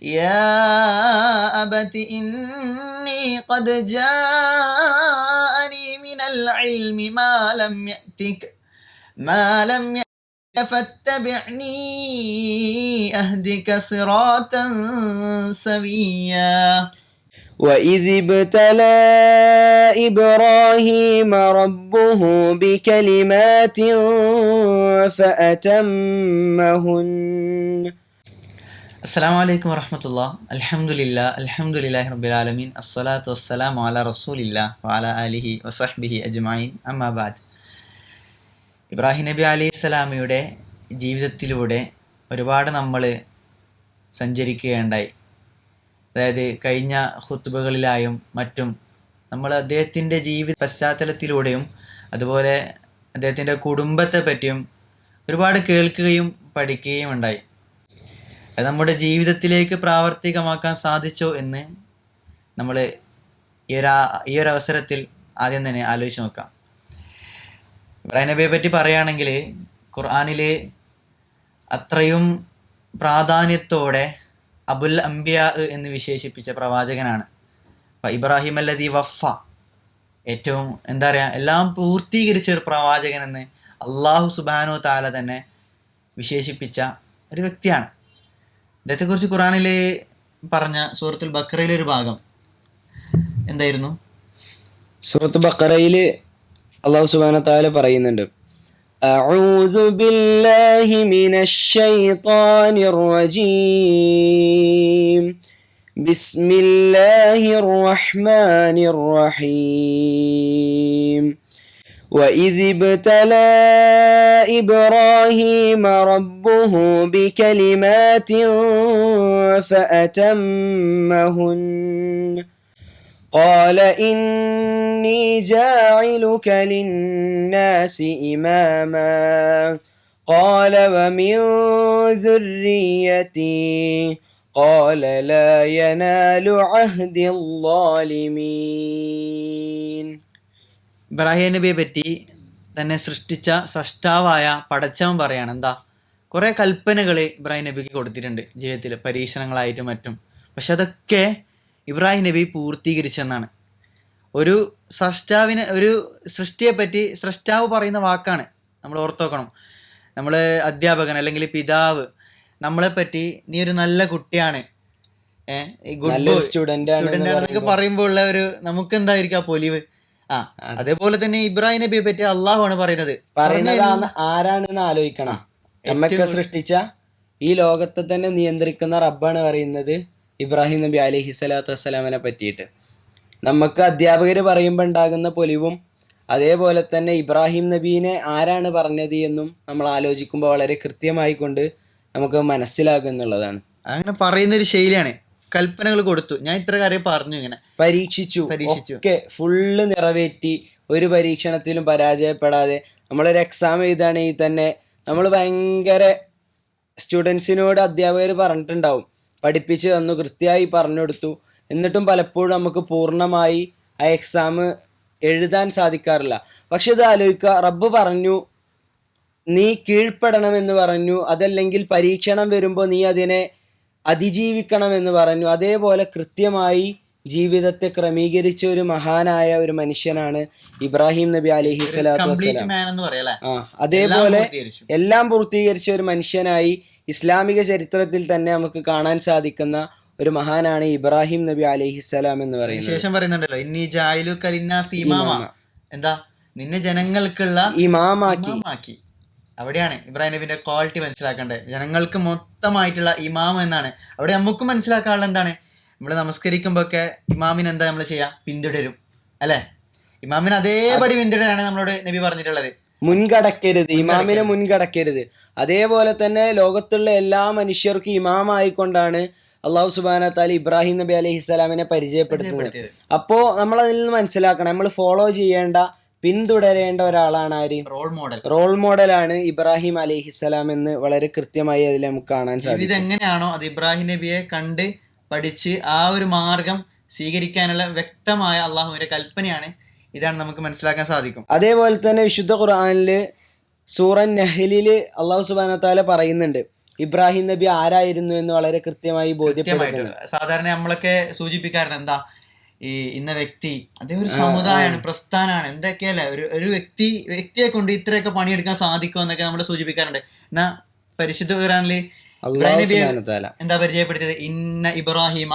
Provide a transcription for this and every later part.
يا أبت إني قد جاءني من العلم ما لم يأتك فاتبعني أهدك صراطا سويا. وإذ ابتلى إبراهيم ربه بكلمات فأتمهن. അസ്സലാമു അലൈക്കും വറഹ്മത്തുള്ളാഹി. അൽഹംദുലില്ലാഹി റബ്ബിൽ ആലമീൻ. അസ്സലാത്തു വസ്സലാമു അലാ റസൂലില്ലാഹി വഅലാ ആലിഹി വസഹ്ബിഹി അജ്മഈൻ. അമ്മാ ബഅദ്. ഇബ്രാഹിം നബി അലൈഹിസ്സലാമയുടെ ജീവിതത്തിലൂടെ ഒരുപാട് നമ്മൾ സഞ്ചരിക്കുകയുണ്ടായി. അതായത് കഴിഞ്ഞ ഖുത്ബകളിലായും മറ്റും നമ്മൾ അദ്ദേഹത്തിൻ്റെ ജീവിത പശ്ചാത്തലത്തിലൂടെയും അതുപോലെ അദ്ദേഹത്തിൻ്റെ കുടുംബത്തെ പറ്റിയും ഒരുപാട് കേൾക്കുകയും പഠിക്കുകയും ഉണ്ടായി. അത് നമ്മുടെ ജീവിതത്തിലേക്ക് പ്രാവർത്തികമാക്കാൻ സാധിച്ചോ എന്ന് നമ്മൾ ഈ ഒരു അവസരത്തിൽ ആദ്യം തന്നെ ആലോചിച്ച് നോക്കാം. ഇബ്രാഹിം നബിയെ പറ്റി പറയുകയാണെങ്കിൽ ഖുർആനിൽ അത്രയും പ്രാധാന്യത്തോടെ അബുൽ അംബിയാ എന്ന് വിശേഷിപ്പിച്ച പ്രവാചകനാണ്. ഇബ്രാഹിം അല്ലദീ വഫ, ഏറ്റവും എന്താ പറയുക, എല്ലാം പൂർത്തീകരിച്ച ഒരു പ്രവാചകൻ എന്ന് അള്ളാഹു സുബ്ഹാനഹു തആല തന്നെ വിശേഷിപ്പിച്ച ഒരു വ്യക്തിയാണ്. ഇദ്ദേഹത്തെക്കുറിച്ച് ഖുർആനിൽ പറഞ്ഞ സൂറത്തുൽ ബഖറയിലെ ഒരു ഭാഗം എന്തായിരുന്നു? സൂറത്ത് ബഖറയിൽ അല്ലാഹു സുബ്ഹാനഹു തആല പറയുന്നുണ്ട്, അഊദു ബില്ലാഹി മിനശ് ശൈത്വാനിർ റജീം ബിസ്മില്ലാഹിർ റഹ്മാനിർ റഹീം وإذ ابتلى إبراهيم ربه بكلمات فأتمهن قال إني جاعلك للناس إماما قال ومن ذريتي قال لا ينال عهد الظالمين. ഇബ്രാഹിം നബിയെ പറ്റി തന്നെ സൃഷ്ടിച്ച സൃഷ്ടാവായ പടച്ചവൻ പറയാണ് എന്താ, കുറേ കൽപ്പനകൾ ഇബ്രാഹിം നബിക്ക് കൊടുത്തിട്ടുണ്ട് ജീവിതത്തിൽ, പരീക്ഷണങ്ങളായിട്ടും മറ്റും. പക്ഷെ അതൊക്കെ ഇബ്രാഹിം നബി പൂർത്തീകരിച്ചെന്നാണ്. ഒരു സൃഷ്ടാവിനെ, ഒരു സൃഷ്ടിയെപ്പറ്റി സൃഷ്ടാവ് പറയുന്ന വാക്കാണ്. നമ്മൾ ഓർത്ത് നോക്കണം. നമ്മൾ അധ്യാപകൻ അല്ലെങ്കിൽ പിതാവ് നമ്മളെപ്പറ്റി നീ ഒരു നല്ല കുട്ടിയാണ്, ഗുഡ് സ്റ്റുഡൻ്റ് ആണെന്നൊക്കെ പറയുമ്പോൾ ഉള്ള ഒരു നമുക്ക് എന്തായിരിക്കും ആ പൊലിവ്. അതേപോലെ തന്നെ ഇബ്രാഹിം നബിയെ പറ്റി അള്ളാഹുവാണ് പറയുന്നത്. ആരാണെന്ന് ആലോചിക്കണം. നമ്മൊക്കെ സൃഷ്ടിച്ച ഈ ലോകത്തെ തന്നെ നിയന്ത്രിക്കുന്ന റബ്ബാണ് പറയുന്നത് ഇബ്രാഹിം നബി അലൈഹി സ്വലാത്തു വസ്സലാമിനെ പറ്റിയിട്ട്. നമുക്ക് അധ്യാപകർ പറയുമ്പോൾ ഉണ്ടാകുന്ന പൊലിവും അതേപോലെ തന്നെ ഇബ്രാഹിം നബീനെ ആരാണ് പറഞ്ഞത് എന്നും നമ്മൾ ആലോചിക്കുമ്പോൾ വളരെ കൃത്യമായി കൊണ്ട് നമുക്ക് മനസ്സിലാകുന്നുള്ളതാണ്. അങ്ങനെ പറയുന്നൊരു ശൈലിയാണ്. കൽപ്പനകൾ കൊടുത്തു, ഞാൻ ഇത്ര കാര്യം പറഞ്ഞു, ഇങ്ങനെ പരീക്ഷിച്ചു ഒക്കെ ഫുള്ള് നിറവേറ്റി, ഒരു പരീക്ഷണത്തിലും പരാജയപ്പെടാതെ. നമ്മളൊരു എക്സാം എഴുതുകയാണെങ്കിൽ തന്നെ നമ്മൾ ഭയങ്കര സ്റ്റുഡൻസിനോട് അധ്യാപകർ പറഞ്ഞിട്ടുണ്ടാവും, പഠിപ്പിച്ച് തന്നു, കൃത്യമായി പറഞ്ഞു കൊടുത്തു. എന്നിട്ടും പലപ്പോഴും നമുക്ക് പൂർണ്ണമായി ആ എക്സാം എഴുതാൻ സാധിക്കാറില്ല. പക്ഷെ ഇത് ആലോചിക്കുക, റബ്ബ് പറഞ്ഞു നീ കീഴ്പ്പെടണമെന്ന് പറഞ്ഞു, അതല്ലെങ്കിൽ പരീക്ഷണം വരുമ്പോൾ നീ അതിനെ അതിജീവിക്കണമെന്ന് പറഞ്ഞു. അതേപോലെ കൃത്യമായി ജീവിതത്തെ ക്രമീകരിച്ച ഒരു മഹാനായ ഒരു മനുഷ്യനാണ് ഇബ്രാഹിം നബി അലൈഹി സ്വലാത്തു വസ്സലാം. അതേപോലെ എല്ലാം പൂർത്തീകരിച്ച ഒരു മനുഷ്യനായി ഇസ്ലാമിക ചരിത്രത്തിൽ തന്നെ നമുക്ക് കാണാൻ സാധിക്കുന്ന ഒരു മഹാനാണ് ഇബ്രാഹിം നബി അലൈഹിസ്സലാം എന്ന് പറയുന്നത്. ശേഷം പറയുന്നുണ്ടല്ലോ, ഇന്നി ജായിലുക ലിന്നാസി ഇമാമ, എന്താ നിന്നെ ജനങ്ങൾക്കുള്ള ഇമാമാക്കി. അവിടെയാണ് ഇബ്രാഹിം നബിന്റെ ക്വാളിറ്റി മനസ്സിലാക്കേണ്ടത്. ജനങ്ങൾക്ക് മൊത്തമായിട്ടുള്ള ഇമാം എന്നാണ്. അവിടെ നമുക്കും മനസ്സിലാക്കാനുള്ള എന്താണ്, നമ്മൾ നമസ്കരിക്കുമ്പോ ഒക്കെ ഇമാമിന് എന്താ നമ്മൾ ചെയ്യാ, പിന്തുടരും അല്ലെ. ഇമാമിന് അതേപടി പിന്തുടരാണ് നമ്മളോട് നബി പറഞ്ഞിട്ടുള്ളത്. മുൻകടക്കരുത്, ഇമാമിനെ മുൻകടക്കരുത്. അതേപോലെ തന്നെ ലോകത്തുള്ള എല്ലാ മനുഷ്യർക്കും ഇമാമായിക്കൊണ്ടാണ് അള്ളാഹു സുബ്ഹാനഹു തആല ഇബ്രാഹിം നബി അലൈഹിസ്സലാമിനെ പരിചയപ്പെടുത്തുന്നത്. അപ്പോൾ നമ്മൾ അതിൽ നിന്ന് മനസ്സിലാക്കണം, നമ്മൾ ഫോളോ ചെയ്യേണ്ട, പിന്തുടരേണ്ട ഒരാളാണ് ആര്, റോൾ മോഡലാണ് ഇബ്രാഹിം അലൈഹിസ്സലാം എന്ന് വളരെ കൃത്യമായി അതിൽ നമുക്ക് കാണാൻ സാധിക്കും. ഇതെങ്ങനെയാണോ അത് ഇബ്രാഹിം നബിയെ കണ്ട് പഠിച്ച് ആ ഒരു മാർഗം സ്വീകരിക്കാനുള്ള വ്യക്തമായ അള്ളാഹുവിന്റെ കൽപ്പനയാണ് ഇതാണ് നമുക്ക് മനസ്സിലാക്കാൻ സാധിക്കും. അതേപോലെ തന്നെ വിശുദ്ധ ഖുർആനിൽ സൂറ നഹ്ലിൽ അള്ളാഹു സുബ്ഹാനഹു തആല പറയുന്നുണ്ട്, ഇബ്രാഹിം നബി ആരായിരുന്നു എന്ന് വളരെ കൃത്യമായി ബോധ്യപ്പെടുത്തുന്നു. സാധാരണ നമ്മളൊക്കെ സൂചിപ്പിക്കാറുണ്ട് എന്താ, ഈ ഇന്ന വ്യക്തി അദ്ദേഹം ഒരു സമുദായമാണ്, പ്രസ്ഥാനമാണ്, എന്തൊക്കെയല്ലേ ഒരു വ്യക്തിയെ കൊണ്ട് ഇത്രയൊക്കെ പണിയെടുക്കാൻ സാധിക്കും എന്നൊക്കെ നമ്മൾ സൂചിപ്പിക്കാറുണ്ട്. എന്നാ പരിശുദ്ധ ഖുർആനില് ഇബ്രാഹിം നബിയെ എന്താ പരിചയപ്പെടുത്തിയത്? ഇന്ന ഇബ്രാഹിമ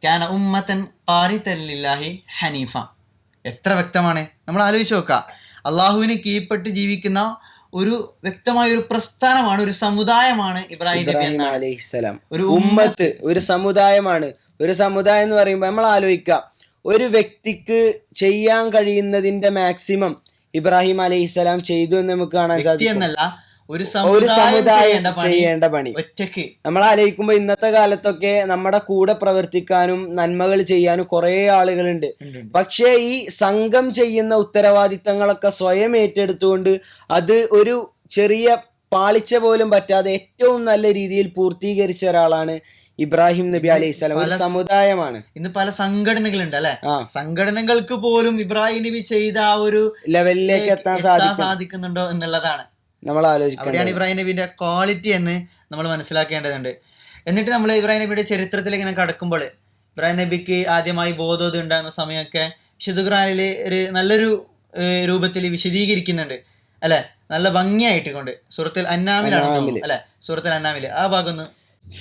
കാന ഉമ്മത്തൻ ഖാനിതൻ ലില്ലാഹി ഹനീഫ. എത്ര വ്യക്തമാണ്, നമ്മൾ ആലോചിച്ച് നോക്കാം. അള്ളാഹുവിന് കീഴ്പ്പെട്ട് ജീവിക്കുന്ന ഒരു വ്യക്തമായ ഒരു പ്രസ്ഥാനമാണ്, ഒരു സമുദായമാണ് ഇബ്രാഹിം അലൈഹിസ്സലാം. ഒരു ഉമ്മത്ത്, ഒരു സമുദായമാണ്. ഒരു സമുദായം എന്ന് പറയുമ്പോൾ നമ്മൾ ആലോചിക്കാം, ഒരു വ്യക്തിക്ക് ചെയ്യാൻ കഴിയുന്നതിന്റെ മാക്സിമം ഇബ്രാഹിം അലൈഹിസ്സലാം ചെയ്തു എന്ന് നമുക്ക് കാണാൻ സാധിക്കും. ഒരു സമുദായം ചെയ്യേണ്ട പണി ഒറ്റയ്ക്ക്. നമ്മൾ ആലോചിക്കുമ്പോൾ ഇന്നത്തെ കാലത്തൊക്കെ നമ്മുടെ കൂടെ പ്രവർത്തിക്കാനും നന്മകൾ ചെയ്യാനും കുറെ ആളുകളുണ്ട്. പക്ഷേ ഈ സംഘം ചെയ്യുന്ന ഉത്തരവാദിത്തങ്ങളൊക്കെ സ്വയം ഏറ്റെടുത്തുകൊണ്ട് അത് ഒരു ചെറിയ പാളിച്ച പോലും പറ്റാതെ ഏറ്റവും നല്ല രീതിയിൽ പൂർത്തീകരിച്ച ഒരാളാണ് ഇബ്രാഹിം നബി അലൈഹിസ്സലാം. ഒരു സമുദായമാണ്. ഇന്ന് പല സംഘടനകളുണ്ട് അല്ലെ, സംഘടനകൾക്ക് പോലും ഇബ്രാഹിം നബി ചെയ്ത ആ ഒരു ലെവലിലേക്ക് എത്താൻ സാധിക്കുന്നുണ്ടോ എന്നുള്ളതാണ് നമ്മൾ ആലോചിക്കുന്നത്. അവിടെയാണ് ഇബ്രാഹിം നബിന്റെ ക്വാളിറ്റി എന്ന് നമ്മൾ മനസ്സിലാക്കേണ്ടതുണ്ട്. എന്നിട്ട് നമ്മൾ ഇബ്രാഹിം നബിയുടെ ചരിത്രത്തിലേക്ക് ഇങ്ങനെ കടക്കുമ്പോൾ ഇബ്രാഹിം നബിക്ക് ആദ്യമായി ബോധോദയം ഉണ്ടാകുന്ന സമയമൊക്കെ വിശുദ്ധ ഖുർആനിൽ ഒരു നല്ലൊരു രൂപത്തിൽ വിശദീകരിക്കുന്നുണ്ട് അല്ലെ, നല്ല ഭംഗിയായിട്ട് കൊണ്ട്. സൂറത്തുൽ അന്നാമിലാണ് അല്ലെ, സൂറത്തുൽ അന്നാമിൽ ആ ഭാഗം ഒന്ന്.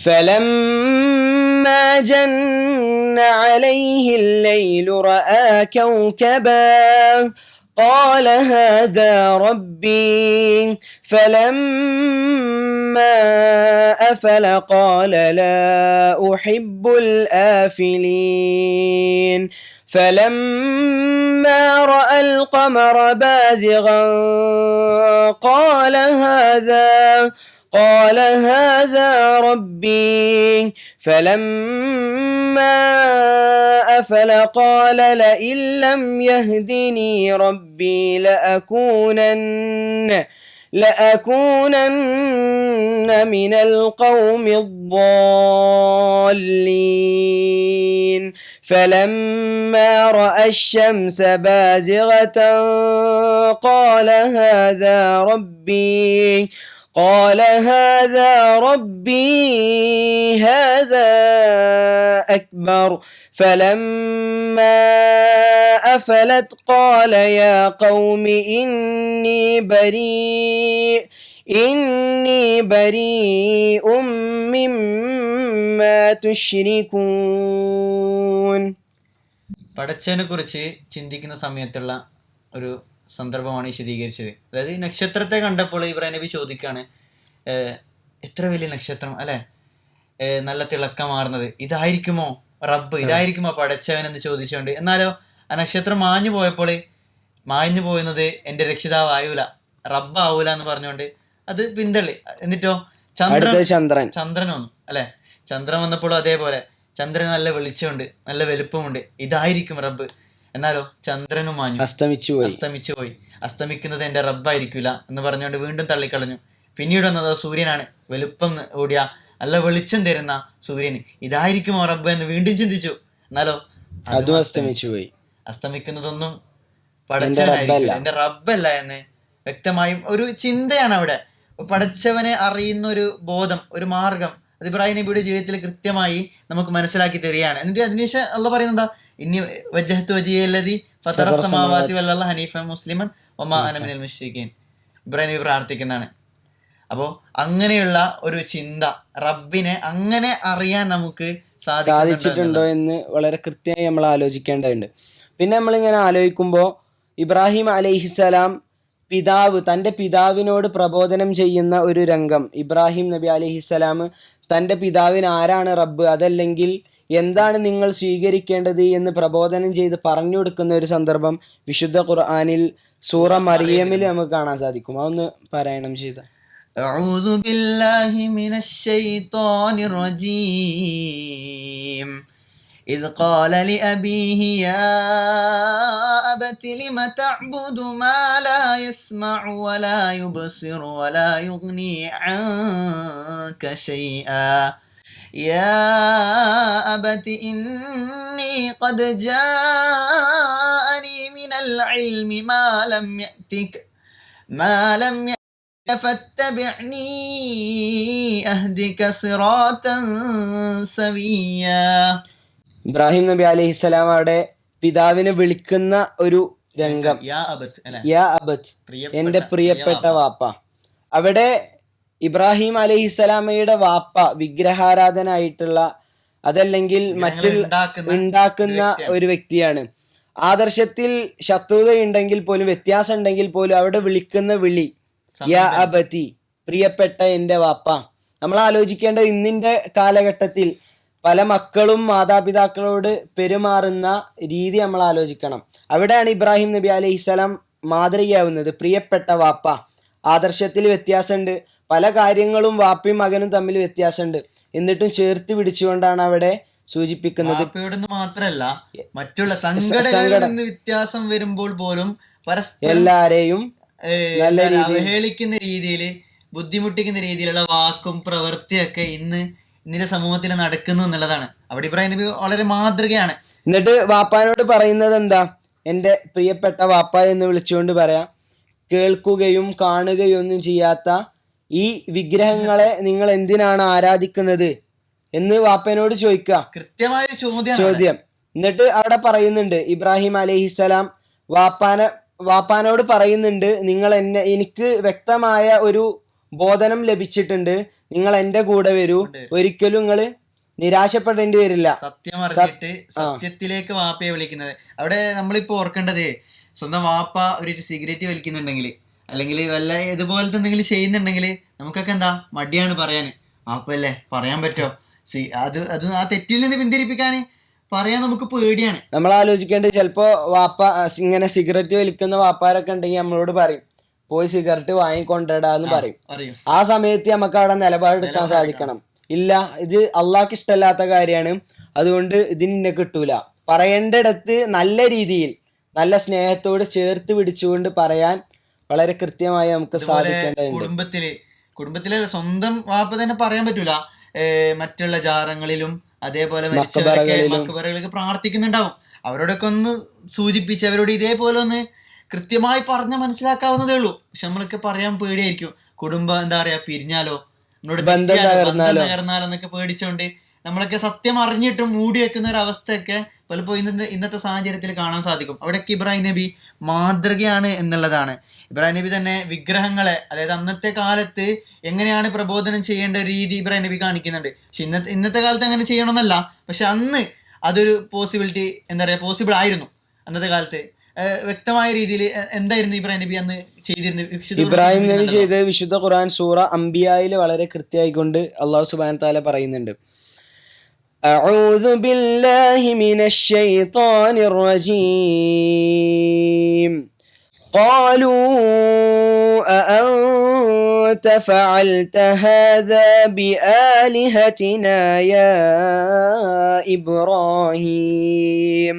فلما جن عليه الليل رأى كوكبا قال هذا ربي فلما أفل قال لا أحب الآفلين فلما رأى القمر بازغا قال هذا ربي فلما أفل قال لئن لم يهدني ربي لأكونن من القوم الضالين فلما رأى الشمس بازغة قال هذا ربي هذا أكبر فلما أفلت قال يا قوم إني بريء مما تشركون. പടച്ചവനെ കുറിച്ച് ചിന്തിക്കുന്ന സമയത്തുള്ള ഒരു സന്ദർഭമാണ് വിശദീകരിച്ചത്. അതായത് നക്ഷത്രത്തെ കണ്ടപ്പോൾ ഇബ്രാഹിം നബി ചോദിക്കാണ്, എത്ര വലിയ നക്ഷത്രം അല്ലെ, നല്ല തിളക്കമാർന്നത്, ഇതായിരിക്കുമോ റബ്ബ്, ഇതായിരിക്കുമോ പടച്ചവൻ എന്ന് ചോദിച്ചുകൊണ്ട്. എന്നാലോ ആ നക്ഷത്രം മാഞ്ഞു പോയപ്പോൾ മാഞ്ഞു പോയുന്നത് എൻ്റെ രക്ഷിതാവ് ആയൂല, റബ്ബ് ആവൂല എന്ന് പറഞ്ഞുകൊണ്ട് അത് പിന്തള്ളി. എന്നിട്ടോ ചന്ദ്രൻ വന്നു അല്ലെ, ചന്ദ്രൻ വന്നപ്പോഴും അതേപോലെ ചന്ദ്രന് നല്ല വെളിച്ചമുണ്ട്, നല്ല വലുപ്പമുണ്ട്, ഇതായിരിക്കും റബ്ബ്. എന്നാലോ ചന്ദ്രനും മാഞ്ഞു, അസ്തമിച്ചു പോയി. അസ്തമിക്കുന്നത് എൻ്റെ റബ്ബായിരിക്കില്ല എന്ന് പറഞ്ഞുകൊണ്ട് വീണ്ടും തള്ളിക്കളഞ്ഞു. പിന്നീട് വന്നത് സൂര്യനാണ്, വലുപ്പം കൂടിയ നല്ല വെളിച്ചം തരുന്ന സൂര്യന്, ഇതായിരിക്കുമോ റബ്ബ് എന്ന് വീണ്ടും ചിന്തിച്ചു. എന്നാലോ അതും അസ്തമിക്കുന്നതൊന്നും പടച്ചവനായിരിക്കില്ല, എൻ്റെ റബ്ബല്ല എന്ന് വ്യക്തമായും ഒരു ചിന്തയാണ് അവിടെ. പടച്ചവനെ അറിയുന്ന ഒരു ബോധം, ഒരു മാർഗം അത് ഇബ്രാഹിം നബിയുടെ ജീവിതത്തിൽ കൃത്യമായി നമുക്ക് മനസ്സിലാക്കി തരികയാണ്. എന്നിട്ട് അതിനുശേഷം അള്ളാഹ് പറയുന്നത് ഇന്നി വജ്ജഹ്തു വജ്ഹിയല്ലദീ ഫതറസ് സമാവാതി വൽ അർള ഹനീഫൻ മുസ്ലിമൻ വമാ അന മിനൽ മുശ്രിക്കീൻ. ഇബ്രാഹിം നബി പ്രാർത്ഥിക്കുന്നതാണ്. അപ്പോൾ അങ്ങനെയുള്ള ഒരു ചിന്ത, റബ്ബിനെ അങ്ങനെ അറിയാൻ നമുക്ക് സാധിച്ചിട്ടുണ്ടോ എന്ന് വളരെ കൃത്യമായി നമ്മൾ ആലോചിക്കേണ്ടതുണ്ട്. പിന്നെ നമ്മളിങ്ങനെ ആലോചിക്കുമ്പോൾ ഇബ്രാഹിം അലൈഹിസ്സലാം തൻ്റെ പിതാവിനോട് പ്രബോധനം ചെയ്യുന്ന ഒരു രംഗം. ഇബ്രാഹിം നബി അലൈഹിസ്സലാം തൻ്റെ പിതാവിന് ആരാണ് റബ്ബ്, അതല്ലെങ്കിൽ എന്താണ് നിങ്ങൾ സ്വീകരിക്കേണ്ടത് എന്ന് പ്രബോധനം ചെയ്ത് പറഞ്ഞു കൊടുക്കുന്ന ഒരു സന്ദർഭം വിശുദ്ധ ഖുർആനിൽ സൂറ മറിയമിൽ നമുക്ക് കാണാൻ സാധിക്കും. അതൊന്ന് പാരായണം ചെയ്ത. أعوذ بالله من الشيطان الرجيم إذ قال لأبيه يا أبت لم تعبد ما لا يسمع ولا يبصر ولا يغني عنك شيئا يا أبت إني قد جاءني من العلم ما لم يأتك ഫത്തബിഅ്നീ അഹ്ദിക സിറാത്തൻ സവിയ്യാ. ഇബ്രാഹിം നബി അലൈഹിസ്സലാം അവിടെ പിതാവിനെ വിളിക്കുന്ന ഒരു രംഗം, യാ അബത്ത് അല്ലെ, യാ അബത്ത്, എൻ്റെ പ്രിയപ്പെട്ട വാപ്പ. അവിടെ ഇബ്രാഹിം അലൈഹിസ്സലാമയുടെ വാപ്പ വിഗ്രഹാരാധനായിട്ടുള്ള അതല്ലെങ്കിൽ ഉണ്ടാക്കുന്ന ഒരു വ്യക്തിയാണ്. ആദർശത്തിൽ ശത്രുതയുണ്ടെങ്കിൽ പോലും, വ്യത്യാസം ഉണ്ടെങ്കിൽ പോലും അവിടെ വിളിക്കുന്ന വിളി യാ അബതി, പ്രിയപ്പെട്ട എൻ്റെ വാപ്പ. നമ്മൾ ആലോചിക്കേണ്ടത് ഇന്നിൻ്റെ കാലഘട്ടത്തിൽ പല മക്കളും മാതാപിതാക്കളോട് പെരുമാറുന്ന രീതി നമ്മൾ ആലോചിക്കണം. അവിടെയാണ് ഇബ്രാഹിം നബി അലൈഹിസ്സലാം മാതൃകയാവുന്നത്. പ്രിയപ്പെട്ട വാപ്പ, ആദർശത്തിൽ വ്യത്യാസമുണ്ട്, പല കാര്യങ്ങളും വാപ്പയും മകനും തമ്മിൽ വ്യത്യാസമുണ്ട്, എന്നിട്ടും ചേർത്ത് പിടിച്ചുകൊണ്ടാണ് അവിടെ സൂചിപ്പിക്കുന്നത്. മാത്രല്ല മറ്റുള്ള സംഘടനകളിൽ നിന്ന് വ്യത്യാസം വരുമ്പോൾ പോലും എല്ലാരെയും നല്ല അവഹേളിക്കുന്ന രീതിയിൽ, ബുദ്ധിമുട്ടിക്കുന്ന രീതിയിലുള്ള വാക്കും പ്രവൃത്തിയൊക്കെ ഇന്നിന്റെ സമൂഹത്തിൽ നടക്കുന്നു എന്നുള്ളതാണ്. അവിടെ ഇബ്രാഹിം നബി വളരെ മാതൃകയാണ്. എന്നിട്ട് വാപ്പാനോട് പറയുന്നത് എന്താ? എൻ്റെ പ്രിയപ്പെട്ട വാപ്പ എന്ന് വിളിച്ചുകൊണ്ട് പറയാം, കേൾക്കുകയും കാണുകയും ഒന്നും ചെയ്യാത്ത ഈ വിഗ്രഹങ്ങളെ നിങ്ങൾ എന്തിനാണ് ആരാധിക്കുന്നത് എന്ന് വാപ്പനോട് ചോദിക്കുക. കൃത്യമായ ചോദ്യം. എന്നിട്ട് അവിടെ പറയുന്നുണ്ട്, ഇബ്രാഹിം അലൈഹിസ്സലാം വാപ്പാനോട് പറയുന്നുണ്ട്, എനിക്ക് വ്യക്തമായ ഒരു ബോധനം ലഭിച്ചിട്ടുണ്ട്, നിങ്ങൾ എൻ്റെ കൂടെ വരൂ, ഒരിക്കലും നിങ്ങൾ നിരാശപ്പെടേണ്ടി വരില്ല. സത്യത്തിലേക്ക് വാപ്പയെ വിളിക്കുന്നത്. അവിടെ നമ്മളിപ്പോ ഓർക്കേണ്ടത്, സ്വന്തം വാപ്പ ഒരു സിഗരറ്റ് വലിക്കുന്നുണ്ടെങ്കിൽ അല്ലെങ്കിൽ വല്ല ഇതുപോലത്തെ എന്തെങ്കിലും ചെയ്യുന്നുണ്ടെങ്കിൽ നമുക്കൊക്കെ എന്താ മടിയാണ് പറയാൻ. വാപ്പല്ലേ, പറയാൻ പറ്റുമോ? അത് ആ തെറ്റിൽ നിന്ന് പിന്തിരിപ്പിക്കാൻ പറയാൻ നമുക്ക് പേടിയാണ്. നമ്മൾ ആലോചിക്കേണ്ടത്, ചിലപ്പോ വാപ്പ ഇങ്ങനെ സിഗരറ്റ് വലിക്കുന്ന വാപ്പാരൊക്കെ ഉണ്ടെങ്കിൽ നമ്മളോട് പറയും, പോയി സിഗരറ്റ് വാങ്ങിക്കൊണ്ടിടാന്ന് പറയും. ആ സമയത്ത് നമുക്ക് അവിടെ നിലപാടെടുക്കാൻ സാധിക്കണം. ഇല്ല, ഇത് അള്ളാഹ്ക്ക് ഇഷ്ടമല്ലാത്ത കാര്യമാണ്, അതുകൊണ്ട് ഇതിനെ കിട്ടൂല. പറയേണ്ടിടത്ത് നല്ല രീതിയിൽ നല്ല സ്നേഹത്തോട് ചേർത്ത് പിടിച്ചുകൊണ്ട് പറയാൻ വളരെ കൃത്യമായി നമുക്ക് സാധിക്കേണ്ടതുണ്ട്. കുടുംബത്തിലെ സ്വന്തം വാപ്പ തന്നെ പറയാൻ പറ്റൂല, മറ്റുള്ള ജാറങ്ങളിലും അതേപോലെ മക്ബറകളിലൊക്കെ പ്രാർത്ഥിക്കുന്നുണ്ടാവും. അവരോടൊക്കെ ഒന്ന് സൂചിപ്പിച്ച് അവരോട് ഇതേപോലെ ഒന്ന് കൃത്യമായി പറഞ്ഞ മനസ്സിലാക്കാവുന്നതേ ഉള്ളൂ. പക്ഷെ നമ്മളൊക്കെ പറയാൻ പേടിയായിരിക്കും. കുടുംബം എന്താ പറയാ, പിരിഞ്ഞാലോ, ബന്ധം തകർന്നാലോ എന്നൊക്കെ പേടിച്ചോണ്ട് നമ്മളൊക്കെ സത്യം അറിഞ്ഞിട്ടും മൂടി വെക്കുന്ന ഒരു അവസ്ഥയൊക്കെ പലപ്പോഴും ഇന്നത്തെ സാഹചര്യത്തിൽ കാണാൻ സാധിക്കും. അവിടെയൊക്കെ ഇബ്രാഹിം നബി മാതൃകയാണ് എന്നുള്ളതാണ്. ഇബ്രാഹിം നബി തന്നെ വിഗ്രഹങ്ങളെ, അതായത് അന്നത്തെ കാലത്ത് എങ്ങനെയാണ് പ്രബോധനം ചെയ്യേണ്ട ഒരു രീതി ഇബ്രാഹിം നബി കാണിക്കുന്നുണ്ട്. പക്ഷെ ഇന്നത്തെ കാലത്ത് അങ്ങനെ ചെയ്യണമെന്നല്ല, പക്ഷെ അന്ന് അതൊരു പോസിബിൾ ആയിരുന്നു. അന്നത്തെ കാലത്ത് വ്യക്തമായ രീതിയിൽ എന്തായിരുന്നു ഇബ്രാഹിം നബി അന്ന് ചെയ്തിരുന്നത്? ഇബ്രാഹിം നബി ചെയ്തത് വിശുദ്ധ ഖുർആൻ സൂറ അംബിയായിൽ വളരെ കൃത്യമായിക്കൊണ്ട് അല്ലാഹു സുബ്ഹാനഹു തആല പറയുന്നുണ്ട്, അഊദു ബില്ലാഹി മിനശ് ശൈത്വാനിർ റജീം ഖാലൂ അഅൻത ഫഅൽത ഹാദാ ബിആലിഹതിനാ യാ ഇബ്രാഹീം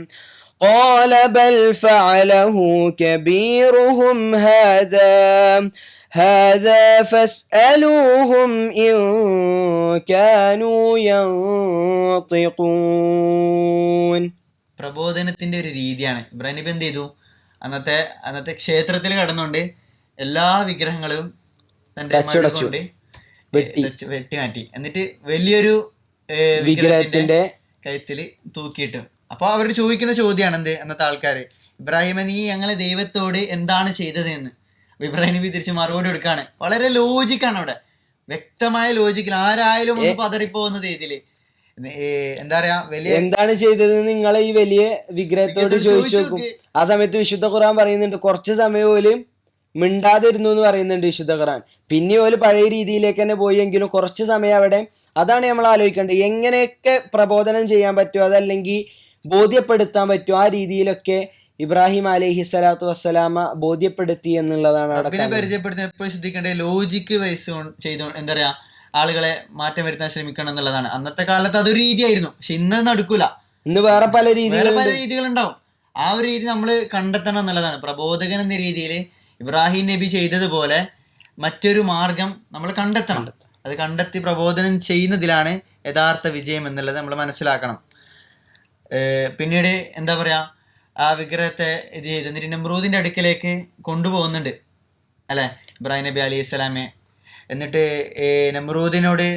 قال بل فعله كبيرهم هذا فاسألوهم إن كانوا ينطقون. പ്രബോധനത്തിന്റെ ഒരു രീതിയാണ്. ഇബ്രാഹിം നബി എന്ത് ചെയ്തു? അന്നത്തെ ക്ഷേത്രത്തിൽ കടന്നുകൊണ്ട് എല്ലാ വിഗ്രഹങ്ങളും തന്റെ കൊണ്ട് വെട്ടി മാറ്റി. എന്നിട്ട് വലിയൊരു വിഗ്രഹത്തിന്റെ കഴുത്തിൽ തൂക്കിയിട്ടു. അപ്പൊ അവർ ചോദിക്കുന്ന ചോദ്യമാണ് എന്ത്? അന്നത്തെ ആൾക്കാര്, ഇബ്രാഹിം നീ ഞങ്ങളെ ദൈവത്തോട് എന്താണ് ചെയ്തത് എന്ന്. ഇബ്രാഹിം നബി തിരിച്ച് മറുപടി കൊടുക്കാണ്. വളരെ ലോജിക്കാണ് അവിടെ, വ്യക്തമായ ലോജിക്കിൽ. ആരായാലും ഒന്ന് പതറിപ്പോകുന്ന രീതിയില് എന്താ പറയാ, വലിയ എന്താണ് ചെയ്തത് നിങ്ങളെ ഈ വലിയ വിഗ്രഹത്തോട് ചോദിച്ചു നോക്കും. ആ സമയത്ത് വിശുദ്ധ ഖുർആൻ പറയുന്നുണ്ട്, കുറച്ച് സമയം പോലും മിണ്ടാതിരുന്നു എന്ന് പറയുന്നുണ്ട് വിശുദ്ധ ഖുർആൻ. പിന്നെ ഓല് പഴയ രീതിയിലേക്ക് തന്നെ പോയെങ്കിലും കുറച്ച് സമയം അവിടെ. അതാണ് നമ്മൾ ആലോചിക്കേണ്ടത്, എങ്ങനെയൊക്കെ പ്രബോധനം ചെയ്യാൻ പറ്റുമോ, അതല്ലെങ്കിൽ ബോധ്യപ്പെടുത്താൻ പറ്റുമോ, ആ രീതിയിലൊക്കെ ഇബ്രാഹിം അലൈഹി സ്വലാത്തു വസ്സലാമ ബോധ്യപ്പെടുത്തി എന്നുള്ളതാണ് അവിടെ പരിചയപ്പെടുത്തുന്നത്. എപ്പോഴും ശ്രദ്ധിക്കേണ്ടത് ലോജിക്ക് വൈസ് ചെയ്തു എന്താ പറയാ, ആളുകളെ മാറ്റം വരുത്താൻ ശ്രമിക്കണം എന്നുള്ളതാണ്. അന്നത്തെ കാലത്ത് അതൊരു രീതിയായിരുന്നു, പക്ഷെ ഇന്ന് നടക്കൂല. ഇന്ന് വേറെ പല രീതികളുണ്ടാവും. ആ ഒരു രീതി നമ്മൾ കണ്ടെത്തണം എന്നുള്ളതാണ്. പ്രബോധകൻ എന്ന രീതിയിൽ ഇബ്രാഹിം നബി ചെയ്തതുപോലെ മറ്റൊരു മാർഗം നമ്മൾ കണ്ടെത്തണം. അത് കണ്ടെത്തി പ്രബോധനം ചെയ്യുന്നതിലാണ് യഥാർത്ഥ വിജയം എന്നുള്ളത് നമ്മൾ മനസ്സിലാക്കണം. പിന്നീട് എന്താ പറയാ, ആ വിഗ്രഹത്തെ ഇത് ചെയ്ത് എന്നിട്ട് നമ്രൂദിന്റെ അടുക്കലേക്ക് കൊണ്ടുപോകുന്നുണ്ട്. അല്ലെ, ഇബ്രാഹിം നബി അലൈഹി സ്വലാമെ. എന്നിട്ട് നമ്രൂദിനോട്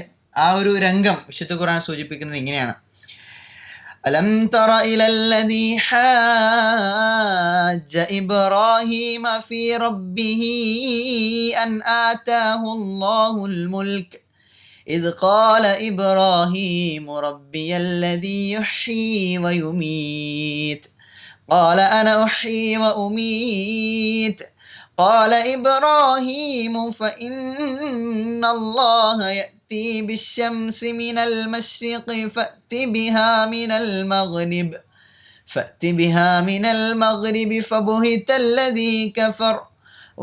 ആ ഒരു രംഗം വിശുദ്ധ ഖുർആൻ സൂചിപ്പിക്കുന്നത് ഇങ്ങനെയാണ്: അലം തറ ഇലല്ലദീ ഹാജ്ജ ഇബ്രാഹീമ ഫീ റബ്ബിഹി അൻ ആതാഹു അല്ലാഹുൽ മുൽക്ക് إذ قال إبراهيم ربي الذي يحيي ويميت قال أنا أحيي وأميت قال إبراهيم فإن الله يأتي بالشمس من المشرق فأت بها من المغرب فبهت الذي كفر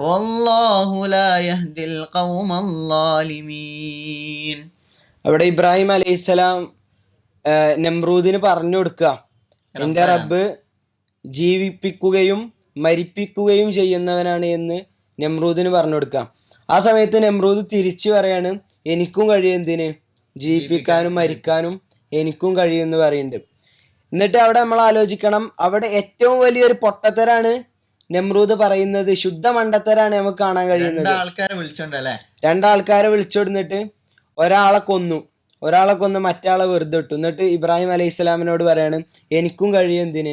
والله لا يهدي القوم الظالمين. അവിടെ ഇബ്രാഹിം അലൈഹിസ്സലാം നമ്രൂദിന് പറഞ്ഞു കൊടുക്കുക, എൻ്റെ റബ്ബ് ജീവിപ്പിക്കുകയും മരിപ്പിക്കുകയും ചെയ്യുന്നവനാണ് എന്ന് നമ്രൂദിന് പറഞ്ഞു കൊടുക്കുക. ആ സമയത്ത് നമ്രൂദ് തിരിച്ചു പറയാണ്, എനിക്കും കഴിയും എന്തിന്, ജീവിപ്പിക്കാനും മരിക്കാനും എനിക്കും കഴിയുമെന്ന് പറയുന്നുണ്ട്. എന്നിട്ട് അവിടെ നമ്മൾ ആലോചിക്കണം, അവിടെ ഏറ്റവും വലിയൊരു പൊട്ടത്തരാണ് നമ്രൂദ് പറയുന്നത്, ശുദ്ധ മണ്ടത്തരാണ് നമുക്ക് കാണാൻ കഴിയുന്നത്. രണ്ടാൾക്കാരെ വിളിച്ചോടുന്നിട്ട് ഒരാളെ കൊന്ന് മറ്റാളെ വെറുതെ ഇട്ടു. എന്നിട്ട് ഇബ്രാഹിം അലൈഹി സ്വലാമിനോട് പറയാണ്, എനിക്കും കഴിയും എന്തിന്,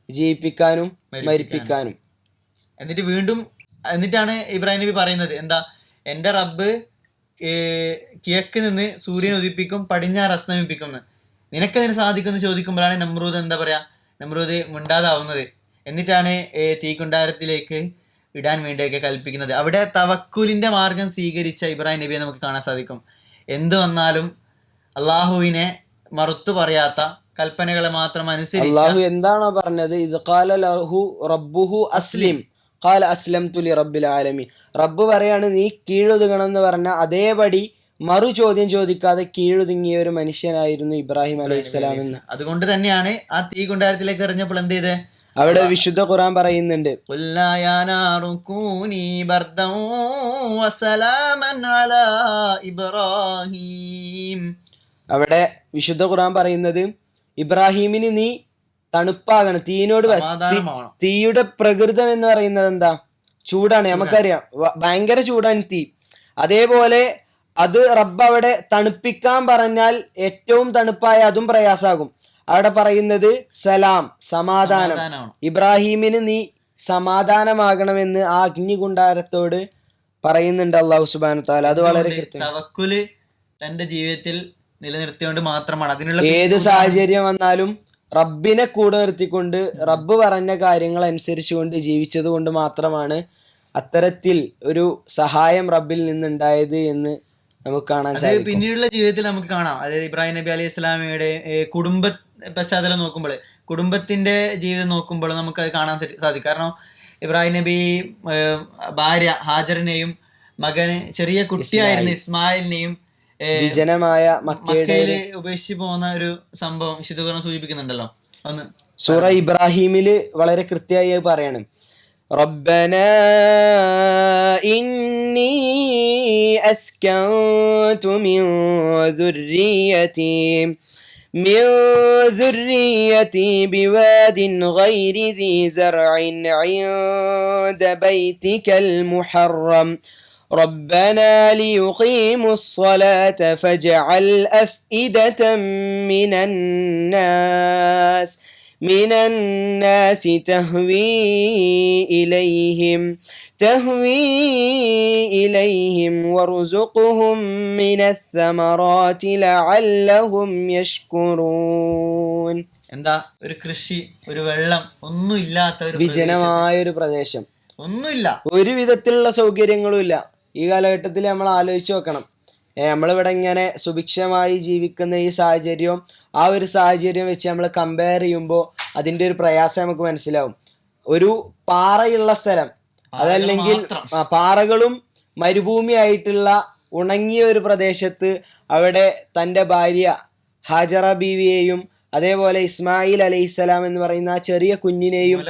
ജീവിപ്പിക്കാനും മരിപ്പിക്കാനും. എന്നിട്ടാണ് ഇബ്രാഹിം നബി പറയുന്നത് എന്താ, എൻ്റെ റബ്ബ് കിഴക്ക് നിന്ന് സൂര്യൻ ഉദിപ്പിക്കും, പടിഞ്ഞാറ് അസ്തമിപ്പിക്കും. നിനക്കതിന് സാധിക്കുമെന്ന് ചോദിക്കുമ്പോഴാണ് നമ്രൂദ് എന്താ പറയാ, നമ്രൂദ് മിണ്ടാതാവുന്നത്. എന്നിട്ടാണ് തീക്കുണ്ടാരത്തിലേക്ക് ഇടാൻ വേണ്ടിയൊക്കെ കൽപ്പിക്കുന്നത്. അവിടെ തവക്കുലിന്റെ മാർഗം സ്വീകരിച്ച ഇബ്രാഹിം നബിയെ നമുക്ക് കാണാൻ സാധിക്കും. എന്തു വന്നാലും അള്ളാഹുവിനെ മറുത്തു പറയാത്ത, കൽപ്പനകളെ മാത്രം അനുസരിച്ച്. അള്ളാഹു എന്താണോ പറഞ്ഞത്, ഇത് ഖാല ലഹു റബ്ബുഹു അസ്ലിം ഖാല അസ്ലംതു ലിറബ്ബിൽ ആലമീൻ. റബ്ബ് പറയാണ് നീ കീഴൊതുങ്ങണം എന്ന് പറഞ്ഞ അതേപടി മറു ചോദ്യം ചോദിക്കാതെ കീഴൊതുങ്ങിയ ഒരു മനുഷ്യനായിരുന്നു ഇബ്രാഹിം അലൈഹിസ്സലാം എന്ന്. അതുകൊണ്ട് തന്നെയാണ് ആ തീ കുണ്ടാരത്തിലേക്ക് എറിഞ്ഞപ്പോൾ എന്ത് ചെയ്തേ, അവിടെ വിശുദ്ധ ഖുർആൻ പറയുന്നുണ്ട്, അവിടെ വിശുദ്ധ ഖുർആൻ പറയുന്നത് ഇബ്രാഹിമിന് നീ തണുപ്പാകണം, തീയുടെ പ്രകൃതം എന്ന് പറയുന്നത് എന്താ, ചൂടാണ്. നമുക്കറിയാം ഭയങ്കര ചൂടാണ് തീ. അതേപോലെ അത് റബ്ബ് അവിടെ തണുപ്പിക്കാൻ പറഞ്ഞാൽ ഏറ്റവും തണുപ്പായ അതും പ്രയാസാകും. അവിടെ പറയുന്നത് സലാം, സമാധാനം. ഇബ്രാഹിമിന് നീ സമാധാനമാകണമെന്ന് ആ അഗ്നികുണ്ടാരത്തോട് പറയുന്നുണ്ട് അല്ലാഹു സുബ്ഹാനഹു വ തആല. അത് വളരെ തവക്കുല് തന്റെ ജീവിതത്തിൽ നിലനിർത്തിക്കൊണ്ട് മാത്രമാണ് അതിനുള്ള ഏത് സാഹചര്യം വന്നാലും റബ്ബിനെ കൂടെ നിർത്തിക്കൊണ്ട് റബ്ബ് പറഞ്ഞ കാര്യങ്ങൾ അനുസരിച്ചുകൊണ്ട് ജീവിച്ചത് കൊണ്ട് മാത്രമാണ് അത്തരത്തിൽ ഒരു സഹായം റബ്ബിൽ നിന്നുണ്ടായത് എന്ന് നമുക്ക് കാണാൻ സാധിക്കും. പിന്നീടുള്ള ജീവിതത്തിൽ നമുക്ക് കാണാം. അതായത് ഇബ്രാഹിം നബി അലൈഹി സ്വലാമയുടെ കുടുംബ പശ്ചാത്തലം നോക്കുമ്പോൾ, കുടുംബത്തിന്റെ ജീവിതം നോക്കുമ്പോൾ നമുക്ക് അത് കാണാൻ സാധിക്കും. കാരണം ഇബ്രാഹിം നബി ഭാര്യ ഹാജറിനെയും മകന് ചെറിയ കുട്ടിയായിരുന്ന ഇസ്മായിലിനെയും വിജനമായ മക്കയില് ഉപേക്ഷിച്ച് പോകുന്ന ഒരു സംഭവം വിശുദ്ധ ഖുർആൻ സൂചിപ്പിക്കുന്നുണ്ടല്ലോ. ഒന്ന് സൂറ ഇബ്രാഹിമില് വളരെ കൃത്യമായി പറയണം, ربنا إني أسكنت من ذريتي بواد غير ذي زرع عند بيتك المحرم ربنا ليقيموا الصلاة فاجعل أفئدة من الناس تهوي إليهم وارزقهم من الثمرات لعلهم يشكرون. എന്താ, ഒരു കൃഷി, ഒരു വെള്ളം ഒന്നും ഇല്ലാത്ത ഒരു വിജനമായ ഒരു പ്രദേശം, ഒന്നുമില്ല, ഒരു വിധത്തിലുള്ള സൗകര്യങ്ങളും ഇല്ല. ഈ കാലഘട്ടത്തിൽ നമ്മൾ ആലോചിച്ച് നോക്കണം, നമ്മളിവിടെ ഇങ്ങനെ സുഭിക്ഷമായി ജീവിക്കുന്ന ഈ സാഹചര്യവും ആ ഒരു സാഹചര്യം വെച്ച് നമ്മൾ കമ്പയർ ചെയ്യുമ്പോൾ അതിൻ്റെ ഒരു പ്രയാസം നമുക്ക് മനസ്സിലാവും. ഒരു പാറയുള്ള സ്ഥലം, അതല്ലെങ്കിൽ പാറകളും മരുഭൂമിയായിട്ടുള്ള ഉണങ്ങിയ ഒരു പ്രദേശത്ത് അവിടെ തൻ്റെ ഭാര്യ ഹാജറ ബീവിയെയും അതേപോലെ ഇസ്മായിൽ അലൈഹിസ്സലാം എന്ന് പറയുന്ന ആ ചെറിയ കുഞ്ഞിനെയും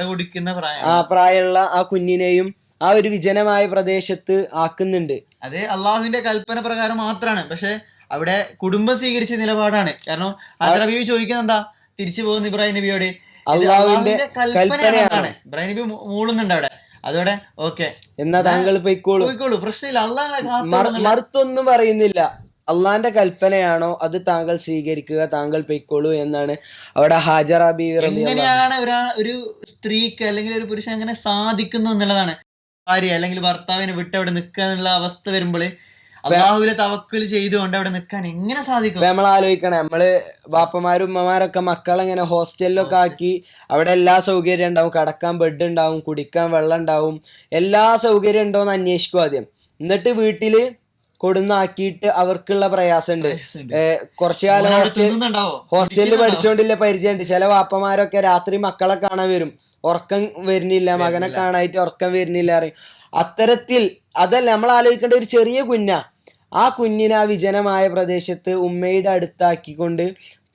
പ്രായമുള്ള ആ കുഞ്ഞിനെയും ആ ഒരു വിജനമായ പ്രദേശത്ത് ആക്കുന്നുണ്ട്. അത് അള്ളാഹുവിന്റെ കൽപ്പന പ്രകാരം മാത്രമാണ്. പക്ഷെ അവിടെ കുടുംബം സ്വീകരിച്ച നിലപാടാണ്. കാരണം ഹാജറ ബീവി ചോദിക്കുന്നത് എന്താ, തിരിച്ചു പോകുന്ന ഇബ്രാഹിം നബിയോട്, അള്ളാഹുവിന്റെ കൽപ്പനയാണ്. ഇബ്രാഹിം നബി മൂളുന്നുണ്ട് അവിടെ. അതോടെ ഓക്കെ എന്നാ താങ്കൾ പൊയ്ക്കോളൂ, പോയിക്കോളൂ, പ്രശ്നമില്ല, അള്ളാഹ് മറുത്തൊന്നും പറയുന്നില്ല. അള്ളാന്റെ കൽപ്പനയാണോ അത് താങ്കൾ സ്വീകരിക്കുക, താങ്കൾ പൊയ്ക്കോളൂ എന്നാണ് അവിടെ ഹാജറ ബീവി റളിയല്ലാഹു എങ്ങനെയാണ് ഒരു സ്ത്രീക്ക് അല്ലെങ്കിൽ ഒരു പുരുഷൻ എങ്ങനെ സാധിക്കുന്നു എന്നുള്ളതാണ്. ഭാര്യ അല്ലെങ്കിൽ ഭർത്താവിനെ വിട്ട് അവിടെ നിൽക്കുക എന്നുള്ള അവസ്ഥ വരുമ്പോൾ അള്ളാഹുവിലെ തവക്കുൽ ചെയ്തുകൊണ്ട് അവിടെ നിൽക്കാൻ എങ്ങനെ സാധിക്കും? നമ്മൾ ആലോചിക്കണേ, നമ്മള് ബാപ്പമാരും ഉമ്മമാരൊക്കെ മക്കളെങ്ങനെ ഹോസ്റ്റലിലൊക്കെ ആക്കി അവിടെ എല്ലാ സൗകര്യം ഉണ്ടാവും, കിടക്കാൻ ബെഡ് ഉണ്ടാവും, കുടിക്കാൻ വെള്ളം ഉണ്ടാവും, എല്ലാ സൗകര്യം ഉണ്ടോന്ന് അന്വേഷിക്കും ആദ്യം. എന്നിട്ട് വീട്ടില് കൊടുന്നാക്കിയിട്ട് അവർക്കുള്ള പ്രയാസമുണ്ട്. കുറച്ചു കാലം ഹോസ്റ്റലിൽ പഠിച്ചുകൊണ്ടില്ല പരിചയമുണ്ട്. ചില വാപ്പമാരൊക്കെ രാത്രി മക്കളെ കാണാൻ വരും, ഉറക്കം വരുന്നില്ല, മകനെ കാണായിട്ട് ഉറക്കം വരുന്നില്ല അറിയും. അത്തരത്തിൽ അതല്ല നമ്മൾ ആലോചിക്കേണ്ട, ഒരു ചെറിയ കുഞ്ഞാ, ആ കുഞ്ഞിനെ ആ വിജനമായ പ്രദേശത്ത് ഉമ്മയുടെ അടുത്താക്കിക്കൊണ്ട്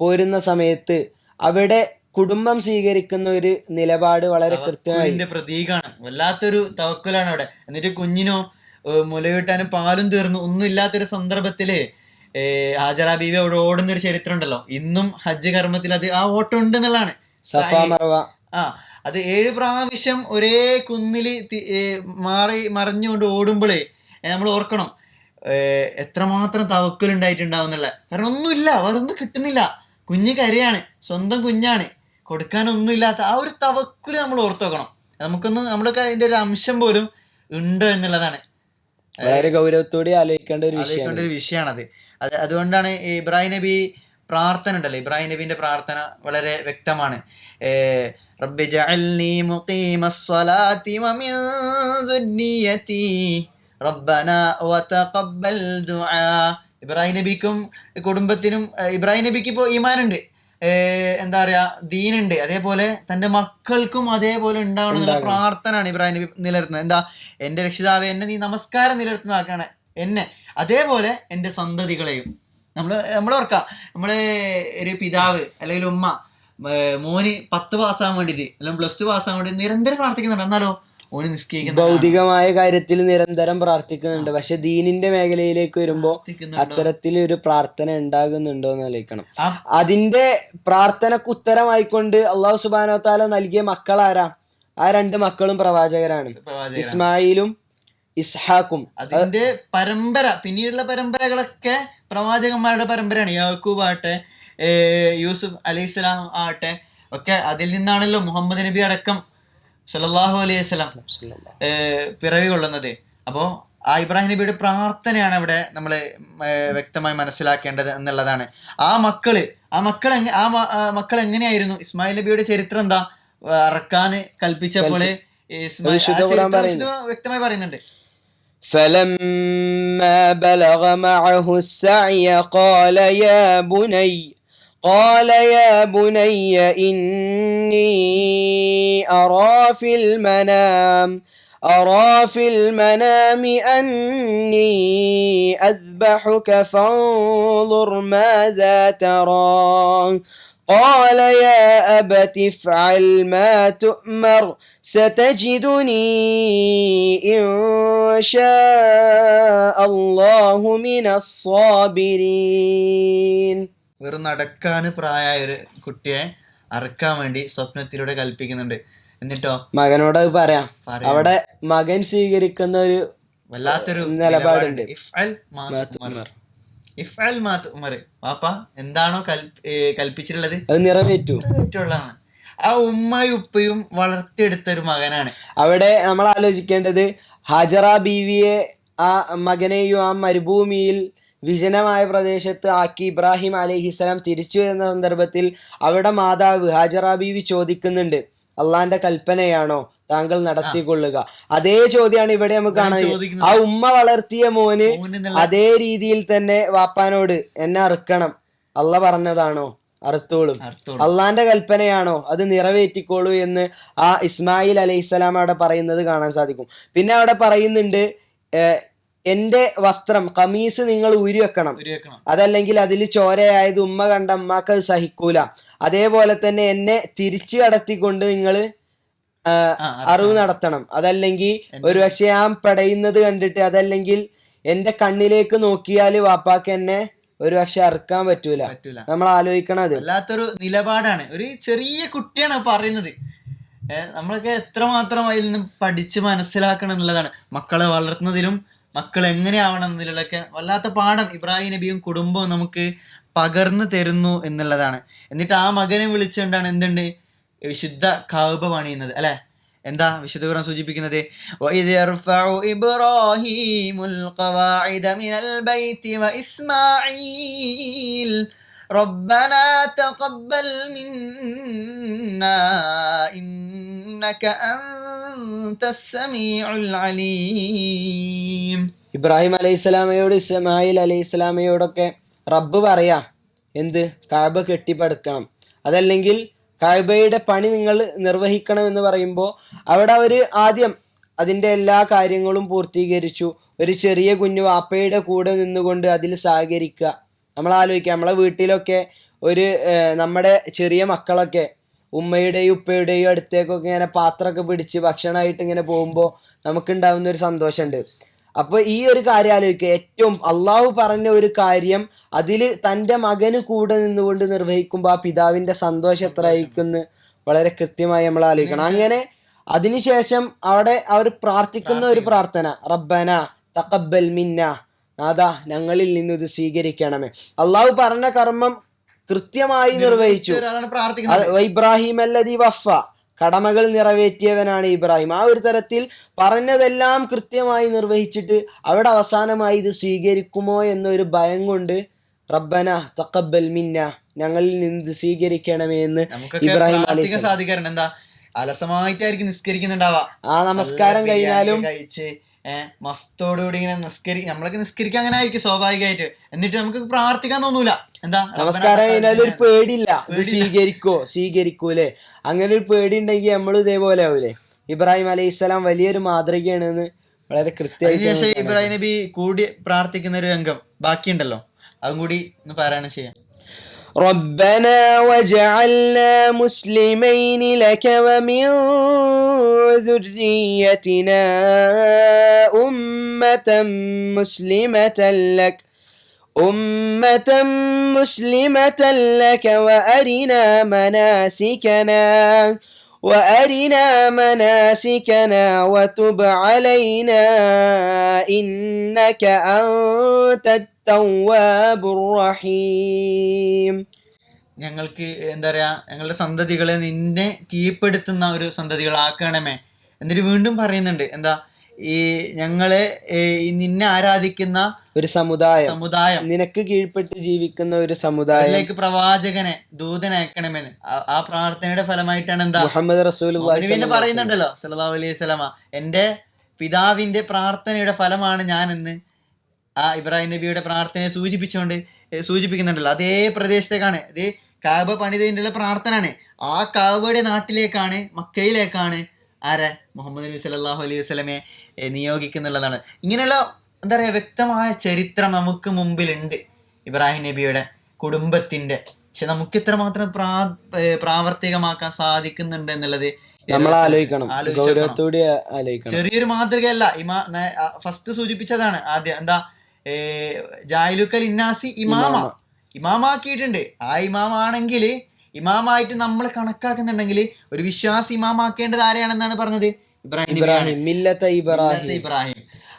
പോരുന്ന സമയത്ത് അവിടെ കുടുംബം സ്വീകരിക്കുന്ന ഒരു നിലപാട് വളരെ കൃത്യമായി പ്രതീകമാണ്. വല്ലാത്തൊരു തവക്കുലാണ് അവിടെ. എന്നിട്ട് കുഞ്ഞിനോ മുലയൂട്ടാനും പാലും തീർന്നു ഒന്നും ഇല്ലാത്തൊരു സന്ദർഭത്തില് ഹാജറ ബീവി അവിടെ ഓടുന്ന ഒരു ചരിത്രം ഉണ്ടല്ലോ. ഇന്നും ഹജ്ജ് കർമ്മത്തിൽ അത് ആ ഓട്ടം ഉണ്ട് എന്നുള്ളതാണ്. സഫാ മർവ, അത് 7 പ്രാവശ്യം ഒരേ കുന്നില് മറിഞ്ഞുകൊണ്ട് ഓടുമ്പോഴേ നമ്മൾ ഓർക്കണം എത്രമാത്രം തവക്കുൽ ഉണ്ടായിട്ടുണ്ടാവും എന്നുള്ള. കാരണം ഒന്നുമില്ല, വേറൊന്നും കിട്ടുന്നില്ല, കുഞ്ഞ് കരയാണ്, സ്വന്തം കുഞ്ഞാണ്, കൊടുക്കാനൊന്നുമില്ലാത്ത ആ ഒരു തവക്കുൽ നമ്മൾ ഓർത്തു നോക്കണം. നമ്മളൊക്കെ അതിന്റെ ഒരു അംശം പോലും ഉണ്ട് എന്നുള്ളതാണ്. വളരെ ഗൗരവത്തോടെ ആലോചിക്കേണ്ട ഒരു വിഷയമാണത്. അതുകൊണ്ടാണ് ഇബ്രാഹിം നബി പ്രാർത്ഥന ഉണ്ടല്ലോ, ഇബ്രാഹിം നബിന്റെ പ്രാർത്ഥന വളരെ വ്യക്തമാണ്. റബ്ബി ജഅൽനി മുഖീമസ്സലാത്തി വമിൻ ദുർരിയതി റബ്ബനാ വതഖബ്ബൽ ദുആ. ഇബ്രാഹിം നബിക്കും കുടുംബത്തിനും, ഇബ്രാഹിം നബിക്ക് ഇപ്പോൾ ഈമാനുണ്ട്, എന്താ പറയാ, ദീനുണ്ട്, അതേപോലെ തൻ്റെ മക്കൾക്കും അതേപോലെ ഉണ്ടാവണം എന്നുള്ള പ്രാർത്ഥനയാണ് ഇബ്രാഹിം നബി നിലനിർത്തുന്നത്. എന്താ, എൻ്റെ രക്ഷിതാവെ എന്നെ നീ നമസ്കാരം നിലനിർത്തുന്നതാക്കാണ് എന്നെ, അതേപോലെ എൻ്റെ സന്തതികളെയും. നമ്മൾ ഓർക്കാം, നമ്മള് ഒരു പിതാവ് അല്ലെങ്കിൽ ഉമ്മ മോന് 10 പാസ്സാകാൻ വേണ്ടിയിട്ട് അല്ലെങ്കിൽ +2 പാസ്സാകാൻ വേണ്ടി നിരന്തരം പ്രാർത്ഥിക്കുന്നുണ്ട്, എന്നാലോ ഓന് നിസ്കരിക്കുന്ന ഭൗതികമായ കാര്യത്തിൽ നിരന്തരം പ്രാർത്ഥിക്കുന്നുണ്ട്. പക്ഷെ ദീനിന്റെ മേഖലയിലേക്ക് വരുമ്പോ അത്തരത്തിലൊരു പ്രാർത്ഥന ഉണ്ടാകുന്നുണ്ടോ എന്ന് ആലോചിക്കണം. അതിന്റെ പ്രാർത്ഥനക്ക് ഉത്തരമായിക്കൊണ്ട് അള്ളാഹു സുബ്ഹാനഹു വ തആല നൽകിയ മക്കളാരാ? ആ 2 മക്കളും പ്രവാചകരാണ്, ഇസ്മായിലും ഇസ്ഹാഖും. അതിന്റെ പരമ്പര, പിന്നീടുള്ള പരമ്പരകളൊക്കെ പ്രവാചകന്മാരുടെ പരമ്പരയാണ്. യാക്കൂബ് ആട്ടെ, യൂസുഫ് അലൈഹിസ്സലാം ആട്ടെ, ഒക്കെ അതിൽ നിന്നാണല്ലോ മുഹമ്മദ് നബി അടക്കം സല്ലല്ലാഹു അലൈഹി വസല്ലം പിറവി കൊള്ളുന്നത്. അപ്പോൾ ആ ഇബ്രാഹിം നബിയുടെ പ്രാർത്ഥനയാണ് അവിടെ നമ്മൾ വ്യക്തമായി മനസ്സിലാക്കേണ്ടത് എന്നുള്ളതാണ്. ആ മക്കൾ എങ്ങനെയായിരുന്നു? ഇസ്മായിൽ നബിയുടെ ചരിത്രം എന്താ? അറക്കാൻ കൽപ്പിച്ചപ്പോൾ വ്യക്തമായി പറയുന്നുണ്ട്. فلما بلغ معه السعي قال يا بني إني أرى في المنام أني أذبحك فانظر ماذا ترى قال يا أبت افعل ما تؤمر ستجدني إن شاء الله من الصابرين. വെറും നടക്കാൻ പ്രായമായ ഒരു കുട്ടിയെ അറക്കാൻ വേണ്ടി സ്വപ്നത്തിലൂടെ കൽപ്പിക്കുന്നുണ്ട്. എന്നിട്ടോ മകനോട് പറയാം. അവിടെ മകൻ സ്വീകരിക്കുന്ന ഒരു വല്ലാത്തൊരു നിലപാടുണ്ട്. വാപ്പ എന്താണോ കൽപ്പിച്ചിട്ടുള്ളത് അത് നിറവേറ്റുള്ളതാണ്. ആ ഉമ്മയും ഉപ്പയും വളർത്തിയെടുത്ത ഒരു മകനാണ്. അവിടെ നമ്മൾ ആലോചിക്കേണ്ടത്, ഹാജറ ബീവിയെ, ആ മകനെയും ആ മരുഭൂമിയിൽ വിജനമായ പ്രദേശത്ത് ആക്കി ഇബ്രാഹിം അലൈഹിസ്സലാം തിരിച്ചു വരുന്ന സന്ദർഭത്തിൽ അവിടെ മാതാവ് ഹാജറ ബീവി ചോദിക്കുന്നുണ്ട്, അള്ളാന്റെ കൽപ്പനയാണോ താങ്കൾ നടത്തിക്കൊള്ളുക? അതേ ചോദ്യമാണ് ഇവിടെ നമുക്ക് കാണാൻ. ആ ഉമ്മ വളർത്തിയ മോന് അതേ രീതിയിൽ തന്നെ വാപ്പാനോട് എന്നെ അറുക്കണം, അള്ള പറഞ്ഞതാണോ അറുത്തോളും, അള്ളാന്റെ കൽപ്പനയാണോ അത് നിറവേറ്റിക്കോളൂ എന്ന് ആ ഇസ്മായിൽ അലൈഹിസ്സലാം അവിടെ പറയുന്നത് കാണാൻ സാധിക്കും. പിന്നെ അവിടെ പറയുന്നുണ്ട്, എന്റെ വസ്ത്രം കമീസ് നിങ്ങൾ ഊരി വെക്കണം, അതല്ലെങ്കിൽ അതിൽ ചോരയായത് ഉമ്മ കണ്ട അമ്മക്ക് അത് സഹിക്കൂല. അതേപോലെ തന്നെ എന്നെ തിരിച്ചു കടത്തിക്കൊണ്ട് നിങ്ങൾ അറിവ് നടത്തണം, അതല്ലെങ്കിൽ ഒരുപക്ഷെ ഞാൻ പടയുന്നത് കണ്ടിട്ട്, അതല്ലെങ്കിൽ എന്റെ കണ്ണിലേക്ക് നോക്കിയാൽ വാപ്പാക്ക് എന്നെ ഒരുപക്ഷെ അറുക്കാൻ പറ്റൂല. നമ്മൾ ആലോചിക്കണം, അത് വല്ലാത്തൊരു നിലപാടാണ്. ഒരു ചെറിയ കുട്ടിയാണ് പറയുന്നത്. നമ്മളൊക്കെ എത്രമാത്രം അതിൽ നിന്ന് പഠിച്ച് മനസ്സിലാക്കണം എന്നുള്ളതാണ്. മക്കളെ വളർത്തുന്നതിലും മക്കൾ എങ്ങനെയാവണം എന്നതിലൊക്കെ വല്ലാത്ത പാഠം ഇബ്രാഹിം നബിയും കുടുംബവും നമുക്ക് പകർന്നു തരുന്നു എന്നുള്ളതാണ്. എന്നിട്ട് ആ മകനെ വിളിച്ചുകൊണ്ടാണ് എന്തുണ്ട് വിശുദ്ധ കഅബ പണിയുന്നത് അല്ലെ. എന്താ വിശുദ്ധ ഖുർആൻ സൂചിപ്പിക്കുന്നത്? വഇദ് യർഫഉ ഇബ്രാഹീമുൽ ഖവാഇദ മിനൽ ബൈതി വഇസ്മാഈൽ റബ്ബനാ തഖബ്ബൽ മിന്നാ ഇന്നക അൻതസ് സമീഉൽ അലീം. ഇബ്രാഹിം അലൈഹിസ്സലാമയോട് ഇസ്മായിൽ അലൈഹിസ്സലാമയോടൊക്കെ റബ്ബ് പറയാ എന്ത് കഅബ കെട്ടിപ്പടുക്കണം, അതല്ലെങ്കിൽ കഅബയുടെ പണി നിങ്ങൾ നിർവഹിക്കണം എന്ന് പറയുമ്പോൾ അവിടെ അവർ ആദ്യം അതിൻ്റെ എല്ലാ കാര്യങ്ങളും പൂർത്തീകരിച്ചു. ഒരു ചെറിയ കുഞ്ഞു വാപ്പയുടെ കൂടെ നിന്നുകൊണ്ട് അതിൽ സഹകരിക്കുക. നമ്മൾ ആലോചിക്കുക, നമ്മളെ വീട്ടിലൊക്കെ ഒരു നമ്മുടെ ചെറിയ മക്കളൊക്കെ ഉമ്മയുടെയും ഉപ്പയുടെയും അടുത്തേക്കൊക്കെ ഇങ്ങനെ പാത്രമൊക്കെ പിടിച്ച് ഭക്ഷണമായിട്ട് ഇങ്ങനെ പോകുമ്പോൾ നമുക്കുണ്ടാവുന്ന ഒരു സന്തോഷമുണ്ട്. അപ്പോൾ ഈ ഒരു കാര്യം ആലോചിക്കുക, ഏറ്റവും അള്ളാഹു പറഞ്ഞ ഒരു കാര്യം അതിൽ തൻ്റെ മകന് കൂടെ നിന്നുകൊണ്ട് നിർവഹിക്കുമ്പോൾ ആ പിതാവിൻ്റെ സന്തോഷം എത്ര ആയിരിക്കുമെന്ന് വളരെ കൃത്യമായി നമ്മൾ ആലോചിക്കണം. അങ്ങനെ അതിനുശേഷം അവിടെ അവർ പ്രാർത്ഥിക്കുന്ന ഒരു പ്രാർത്ഥന, റബ്ബന തഖബ്ബൽ മിന്ന, നാദാ ഞങ്ങളിൽ നിന്ന് ഇത് സ്വീകരിക്കണമേ. അള്ളാഹു പറഞ്ഞ കർമ്മം കൃത്യമായി നിർവഹിച്ചു. ഇബ്രാഹിം അല്ലദീ വഫ, കടമകൾ നിറവേറ്റിയവനാണ് ഇബ്രാഹിം. ആ ഒരു തരത്തിൽ പറഞ്ഞതെല്ലാം കൃത്യമായി നിർവഹിച്ചിട്ട് അവിടെ അവസാനമായി ഇത് സ്വീകരിക്കുമോ എന്നൊരു ഭയം കൊണ്ട് റബ്ബന തഖബ്ബൽ മിന്ന, ഞങ്ങളിൽ നിന്ന് ഇത് സ്വീകരിക്കണമേ എന്ന് ഇബ്രാഹിം അലൈഹി സാധിക്കാറുണ്ട്. എന്താ അലസമായിട്ടായിരിക്കും നിസ്കരിക്കുന്നുണ്ടാവാ, ആ നമസ്കാരം കഴിഞ്ഞാലും കഴിച്ച് മസ്തോടുകൂടി ഇങ്ങനെ നമ്മളൊക്കെ നിസ്കരിക്കാൻ അങ്ങനെ ആയിരിക്കും സ്വാഭാവികമായിട്ട്. എന്നിട്ട് നമുക്ക് പ്രാർത്ഥിക്കാൻ തോന്നൂല. എന്താ നമസ്കാരം കഴിഞ്ഞാലും ഒരു പേടിയില്ല, ഇത് സ്വീകരിക്കൂലേ, അങ്ങനെ ഒരു പേടി ഉണ്ടെങ്കിൽ നമ്മൾ ഇതേപോലെ ആവൂലേ. ഇബ്രാഹിം അലൈഹിസ്സലാം വലിയൊരു മാതൃകയാണെന്ന് വളരെ കൃത്യമായി. ഇബ്രാഹിം നബി കൂടി പ്രാർത്ഥിക്കുന്ന ഒരു രംഗം ബാക്കിയുണ്ടല്ലോ, അതും കൂടി ഒന്ന് പാരായണം ചെയ്യാം. ربنا وجعلنا مسلمين لك ومن ذريتنا أمة مسلمة لك وأرنا مناسكنا وتب علينا إنك أنت التواب الرحيم. ഞങ്ങൾക്ക് എന്താ പറയാ, ഞങ്ങളുടെ സന്തതികളെ നിന്നെ കീഴ്പ്പെടുത്തുന്ന ഒരു സന്തതികളാക്കണമേ. എന്നിട്ട് വീണ്ടും പറയുന്നുണ്ട് എന്താ, ഈ ഞങ്ങളെ നിന്നെ ആരാധിക്കുന്ന ഒരു സമുദായം, നിനക്ക് കീഴ്പ്പെട്ട് ജീവിക്കുന്ന ഒരു സമുദായത്തിലേക്ക് പ്രവാചകനെ ദൂതനയക്കണമെന്ന്. ആ പ്രാർത്ഥനയുടെ ഫലമായിട്ടാണ് എന്താ മുഹമ്മദ് റസൂലുള്ളാഹി പറയുന്നുണ്ടല്ലോ സല്ലല്ലാഹു അലൈഹി വസല്ലമ, എന്റെ പിതാവിന്റെ പ്രാർത്ഥനയുടെ ഫലമാണ് ഞാൻ എന്ന് ആ ഇബ്രാഹിം നബിയുടെ പ്രാർത്ഥനയെ സൂചിപ്പിക്കുന്നുണ്ടല്ലോ. അതേ പ്രദേശത്തേക്കാണ്, അതേ കഅബ പണിതതിൻ്റെ പ്രാർത്ഥനയാണ്. ആ കഅബയുടെ നാട്ടിലേക്കാണ്, മക്കയിലേക്കാണ് ആരെ മുഹമ്മദ് നബി സല്ലല്ലാഹു അലൈഹി വസല്ലമയെ നിയോഗിക്കുന്നുള്ളതാണ്. ഇങ്ങനെയുള്ള എന്താ പറയുക വ്യക്തമായ ചരിത്രം നമുക്ക് മുമ്പിലുണ്ട് ഇബ്രാഹിം നബിയുടെ കുടുംബത്തിന്റെ. പക്ഷെ നമുക്ക് ഇത്രമാത്രം പ്രാവർത്തികമാക്കാൻ സാധിക്കുന്നുണ്ട് എന്നുള്ളത് നമ്മൾ ആലോചിക്കണം. ചെറിയൊരു മാതൃകയല്ല. ഫസ്റ്റ് സൂചിപ്പിച്ചതാണ് ആദ്യം എന്താ, ജായിലുക്കൽ ഇന്നാസി ഇമാമാക്കിയിട്ടുണ്ട്. ആ ഇമാമാണെങ്കിൽ ഇമാമായിട്ട് നമ്മൾ കണക്കാക്കുന്നുണ്ടെങ്കിൽ ഒരു വിശ്വാസി ഇമാമാക്കേണ്ടത് ആരെയാണെന്നാണ് പറഞ്ഞത്? ഇബ്രാഹിം.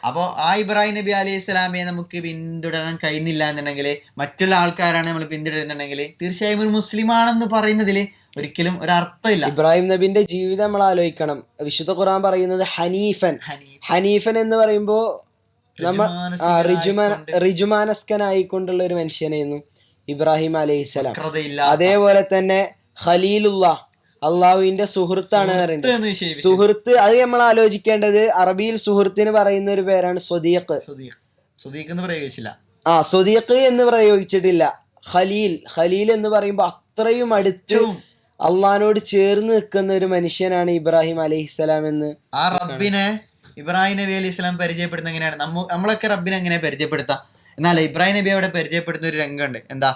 അപ്പോൾ ആ ഇബ്രാഹിം നബി അലൈഹി സ്വലാമയെ നമുക്ക് പിന്തുടരാൻ കഴിയുന്നില്ല എന്നുണ്ടെങ്കിൽ, മറ്റുള്ള ആൾക്കാരാണ് നമ്മൾ പിന്തുടരുന്നുണ്ടെങ്കിൽ തീർച്ചയായും ഒരു മുസ്ലിം ആണെന്ന് പറയുന്നതിൽ ഒരിക്കലും ഒരർത്ഥമില്ല. ഇബ്രാഹിം നബിന്റെ ജീവിതം നമ്മൾ ആലോചിക്കണം. വിശുദ്ധ ഖുർആൻ പറയുന്നത് ഹനീഫൻ എന്ന് പറയുമ്പോൾ നമ്മൾ റിജുമാനസ്കനായിക്കൊണ്ടുള്ള ഒരു മനുഷ്യനായിരുന്നു ഇബ്രാഹിം അലൈഹിസ്സലാം. അതേപോലെ തന്നെ ഖലീലുള്ള, അള്ളാഹുവിന്റെ സുഹൃത്താണ് പറയുന്നത്. സുഹൃത്ത്, അത് നമ്മൾ ആലോചിക്കേണ്ടത് അറബിയിൽ സുഹൃത്തിന് പറയുന്ന ഒരു പേരാണ് സ്വദീഖ്. സ്വദീഖ് എന്ന് പ്രയോഗിച്ചിട്ടില്ല. ഖലീൽ എന്ന് പറയുമ്പോൾ അത്രയും അടുത്ത് അള്ളാഹിനോട് ചേർന്ന് നിൽക്കുന്ന ഒരു മനുഷ്യനാണ് ഇബ്രാഹിം അലൈഹിസ്സലാം എന്ന്. ആ റബ്ബിനെ ഇബ്രാഹിം നബി അലൈഹി സ്വലാം പരിചയപ്പെടുന്ന എങ്ങനെയാണ്? നമ്മളൊക്കെ റബ്ബിനെ എങ്ങനെ പരിചയപ്പെടുത്താം? എന്നാൽ ഇബ്രാഹിം നബി അവിടെ പരിചയപ്പെടുന്ന ഒരു രംഗമുണ്ട്. എന്താ,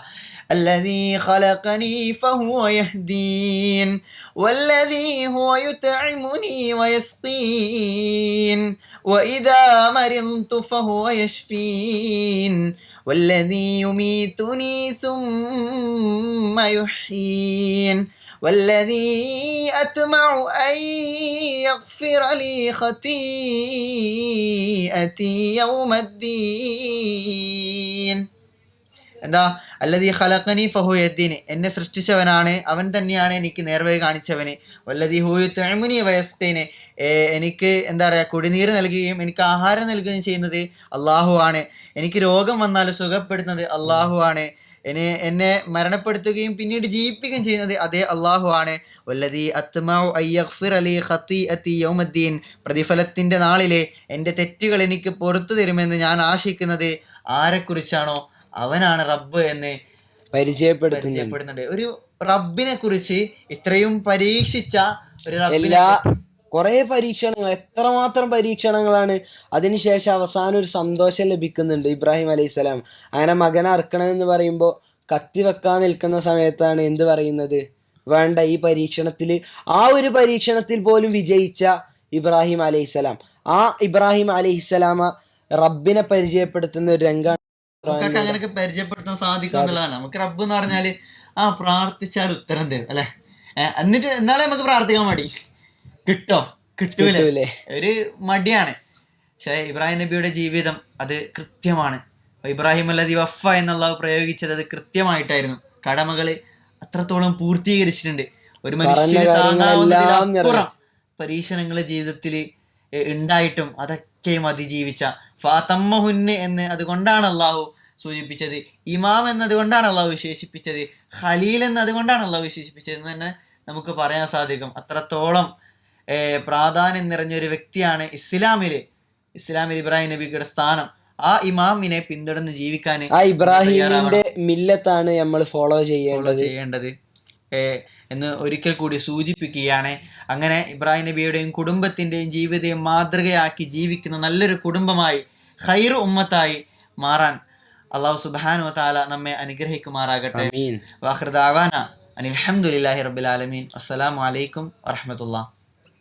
الذي خلقني فهو يهدين والذي هو يطعمني ويسقين وإذا مرضت فهو يشفين والذي يميتني ثم يحيين വല്ലദീ അത്മഉ അൻ യഗ്ഫിറ ലീ ഖതീഅതി യൗമദ്ദീൻ. എന്താ? അല്ലദീ ഖലഖനി ഫഹു യഹ്ദീനി, എന്നെ സൃഷ്ടിച്ചവനാണ്, അവൻ തന്നെയാണ് എനിക്ക് നേർവഴി കാണിച്ചവന്. വല്ലദീ ഹു യുത്ഇമുനി വയസ്ഖീനി, എനിക്ക് എന്താ പറയുക, കുടിനീര് നൽകുകയും എനിക്ക് ആഹാരം നൽകുകയും ചെയ്യുന്നത് അള്ളാഹു ആണ്. എനിക്ക് രോഗം വന്നാൽ സുഖപ്പെടുത്തുന്നത് അള്ളാഹു ആണ്. എന്നെ മരണപ്പെടുത്തുകയും പിന്നീട് ജീവിപ്പിക്കുകയും ചെയ്യുന്നത് അതേ അള്ളാഹു ആണ്. വല്ലദീ അത്മഉ അൻ യഗ്ഫിറ ലീ ഖതീഅതി യൗമദ്ദീൻ, പ്രതിഫലത്തിൻ്റെ നാളിലെ എൻ്റെ തെറ്റുകൾ എനിക്ക് പുറത്തു തരുമെന്ന് ഞാൻ ആശിക്കുന്നത് ആരെക്കുറിച്ചാണോ അവനാണ് റബ്ബ് എന്ന് പരിചയപ്പെടുന്നുണ്ട്. ഒരു റബ്ബിനെ കുറിച്ച് ഇത്രയും പരീക്ഷിച്ച ഒരു എല്ലാ കുറേ പരീക്ഷണങ്ങൾ, എത്രമാത്രം പരീക്ഷണങ്ങളാണ്. അതിനുശേഷം അവസാനം ഒരു സന്തോഷം ലഭിക്കുന്നുണ്ട് ഇബ്രാഹിം അലൈഹിസ്സലാം. അങ്ങനെ മകനെ അറുക്കണമെന്ന് പറയുമ്പോൾ കത്തി വെക്കാൻ നിൽക്കുന്ന സമയത്താണ് എന്ത് പറയുന്നത്? വേണ്ട, ഈ പരീക്ഷണത്തിൽ, ആ ഒരു പരീക്ഷണത്തിൽ പോലും വിജയിച്ച ഇബ്രാഹിം അലൈഹിസ്സലാം, ആ ഇബ്രാഹിം അലൈഹിസ്സലാമ റബ്ബിനെ പരിചയപ്പെടുത്തുന്ന ഒരു രംഗമാണ്. നമുക്കൊക്കെ അങ്ങനെയൊക്കെ പരിചയപ്പെടുത്താൻ സാധിക്കും എന്നുള്ളതാണ്. നമുക്ക് റബ്ബ് എന്ന് പറഞ്ഞാല് പ്രാർത്ഥിച്ചാൽ ഉത്തരം തരും അല്ലെ. എന്നിട്ട് എന്നാളെ നമുക്ക് പ്രാർത്ഥിക്കാൻ മടി, കിട്ടൂലേ, ഒരു മടിയാണ്. പക്ഷെ ഇബ്രാഹിം നബിയുടെ ജീവിതം അത് കൃത്യമാണ്. ഇബ്രാഹിം അല്ലദീ വഫ എന്നുള്ള പ്രയോഗിച്ചത് അത് കൃത്യമായിട്ടായിരുന്നു. കടമകള് അത്രത്തോളം പൂർത്തീകരിച്ചിട്ടുണ്ട്. ഒരു മനുഷ്യന് താങ്ങാവുന്നതിലപ്പുറം പരീക്ഷണങ്ങള് ജീവിതത്തിൽ ഉണ്ടായിട്ടും അതൊക്കെയും അതിജീവിച്ച ഫാത്തമ്മഹുന്ന് എന്ന് അതുകൊണ്ടാണ് അള്ളാഹു സൂചിപ്പിച്ചത്. ഇമാം എന്നതുകൊണ്ടാണ് അള്ളാഹു വിശേഷിപ്പിച്ചത്. ഖലീൽ എന്നതുകൊണ്ടാണ് അള്ളാഹു വിശേഷിപ്പിച്ചത് എന്ന് തന്നെ നമുക്ക് പറയാൻ സാധിക്കും. അത്രത്തോളം പ്രാധാന്യം നിറഞ്ഞൊരു വ്യക്തിയാണ് ഇസ്ലാമിൽ ഇബ്രാഹിം നബിയുടെ സ്ഥാനം. ആ ഇമാമിനെ പിന്തുടർന്ന് ജീവിക്കാൻ ഇബ്രാഹിമിന്റെ മില്ലത്താണ് നമ്മൾ ഫോളോ ചെയ്യേണ്ടത് എന്ന് ഒരിക്കൽ കൂടി സൂചിപ്പിക്കുകയാണ്. അങ്ങനെ ഇബ്രാഹിം നബിയുടെയും കുടുംബത്തിൻ്റെയും ജീവിതയും മാതൃകയാക്കി ജീവിക്കുന്ന നല്ലൊരു കുടുംബമായി, ഖൈർ ഉമ്മത്തായി മാറാൻ അല്ലാഹു സുബ്ഹാനഹു വ തആല നമ്മെ അനുഗ്രഹിക്കുമാറാകട്ടെ. വാഖിറു ദഅവാന അനിൽ ഹംദുലില്ലാഹി റബ്ബിൽ ആലമീൻ. അസ്സലാമു അലൈക്കും വറഹ്മത്തുള്ളാഹി.